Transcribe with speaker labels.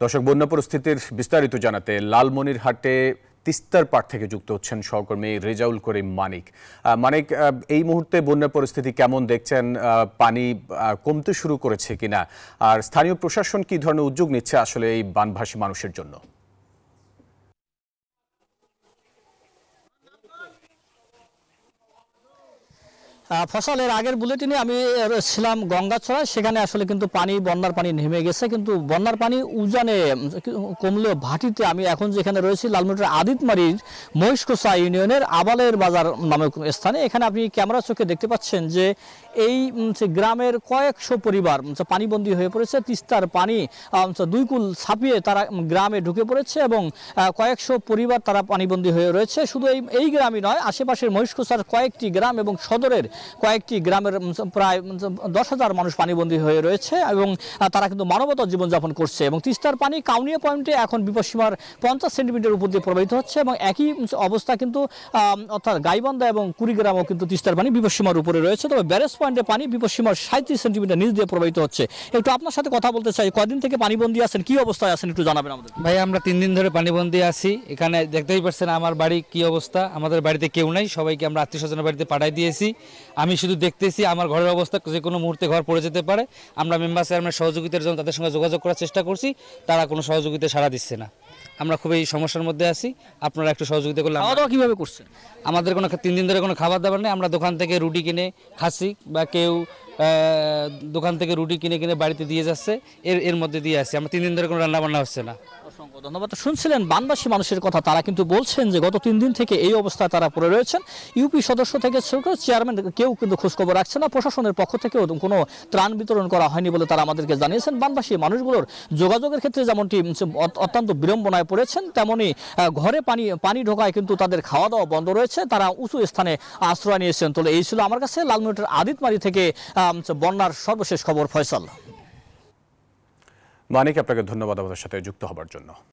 Speaker 1: দর্শক, বন্যা পরিস্থিতির বিস্তারিত জানাতে লালমনিরহাটে তিস্তার পাড় থেকে যুক্ত হচ্ছেন সহকর্মী রেজাউল করিম মানিক। মানিক, এই মুহূর্তে বন্যা পরিস্থিতি কেমন দেখছেন? পানি কমতে শুরু করেছে কিনা, আর স্থানীয় প্রশাসন কি ধরনের উদ্যোগ নিচ্ছে আসলে এই বানভাসী মানুষের জন্য?
Speaker 2: ফসলের আগের বুলেটিনে আমি ছিলাম গঙ্গাছড়া, সেখানে আসলে কিন্তু বন্যার পানি নেমে গেছে, কিন্তু বন্যার পানি উজানে কমলেও ভাটিতে আমি এখন যেখানে রয়েছি লালমনিরহাটের আদিতমারির মহিষকুসা ইউনিয়নের আবালের বাজার নামক স্থানে। এখানে আপনি ক্যামেরা চোখে দেখতে পাচ্ছেন যে এই গ্রামের কয়েকশো পরিবার পানিবন্দী হয়ে পড়েছে। তিস্তার পানি দুই কুল ছাপিয়ে তারা গ্রামে ঢুকে পড়েছে এবং কয়েকশো পরিবার তারা পানিবন্দী হয়ে রয়েছে। শুধু এই গ্রামই নয়, আশেপাশের মহিষকুসার কয়েকটি গ্রাম এবং সদরের কয়েকটি গ্রামের প্রায় 10,000 মানুষ পানিবন্দী হয়ে রয়েছে এবং তারা কিন্তু মানবতার জীবনযাপন করছে। এবং তিস্তার পানি কাউনিয়া পয়েন্টে এখন বিপদসীমার 50 সেন্টিমিটার উপর দিয়ে প্রবাহিত হচ্ছে এবং একই অবস্থা কিন্তু অর্থাৎ গাইবান্ধা এবং কুড়িগ্রামও কিন্তু তিস্তার পানি বিপদসীমার উপরে রয়েছে। তবে ব্যারেজ পয়েন্টে পানি বিপদসীমার 37 সেন্টিমিটার নিচ দিয়ে প্রবাহিত হচ্ছে। একটু আপনার সাথে কথা বলতে চাই, কয়দিন থেকে পানিবন্দী আছেন, কি অবস্থায় আছেন একটু জানাবেন আমাদের।
Speaker 3: ভাই, আমরা 3 দিন ধরে পানিবন্দী আছি। এখানে দেখতেই পাচ্ছেন আমার বাড়ি কি অবস্থা। আমাদের বাড়িতে কেউ নাই, সবাইকে আমরা আত্মীয় স্বজনের বাড়িতে পাঠাই দিয়েছি। আমি শুধু দেখতেছি আমার ঘরের অবস্থা, যে কোনো মুহূর্তে ঘর পড়ে যেতে পারে। আমরা মেম্বার চেয়ারম্যান সহযোগিতার জন্য তাদের সঙ্গে যোগাযোগ করার চেষ্টা করছি, তারা কোনো সহযোগিতা সাড়া দিচ্ছে না। আমরা খুবই সমস্যার মধ্যে আছি, আপনারা একটু সহযোগিতা করলে।
Speaker 2: খাওয়া দাওয়া কীভাবে করছেন?
Speaker 3: আমাদের কোনো 3 দিন ধরে কোনো খাবার দাবার নেই। আমরা দোকান থেকে রুটি কিনে খাচ্ছি, বা কেউ দোকান থেকে রুটি কিনে কিনে বাড়িতে দিয়ে যাচ্ছে, এর মধ্যে দিয়ে আসছি। আমরা 3 দিন ধরে কোনো রান্না বান্না হচ্ছে না।
Speaker 2: অসংখ্য ধন্যবাদ। শুনছিলেন বানবাসী মানুষের কথা, তারা কিন্তু বলছেন যে গত 3 দিন থেকে এই অবস্থায় তারা পড়ে রয়েছেন। ইউপি সদস্য থেকে চেয়ারম্যান কেউ কিন্তু খোঁজখবর রাখছে না। প্রশাসনের পক্ষ থেকেও কোনো ত্রাণ বিতরণ করা হয়নি বলে তারা আমাদেরকে জানিয়েছেন। বানবাসী মানুষগুলোর যোগাযোগের ক্ষেত্রে যেমনটি অত্যন্ত বিড়ম্বনায় পড়েছেন, তেমনি ঘরে পানি ঢোকায় কিন্তু তাদের খাওয়া দাওয়া বন্ধ রয়েছে। তারা উঁচু স্থানে আশ্রয় নিয়েছেন। তো এই ছিল আমার কাছে লালমনিরহাটের আদিতমারি থেকে বন্যার সর্বশেষ খবর। ফয়সাল।
Speaker 1: মানিক, আপনাকে ধন্যবাদ আমাদের সাথে যুক্ত হবার জন্য।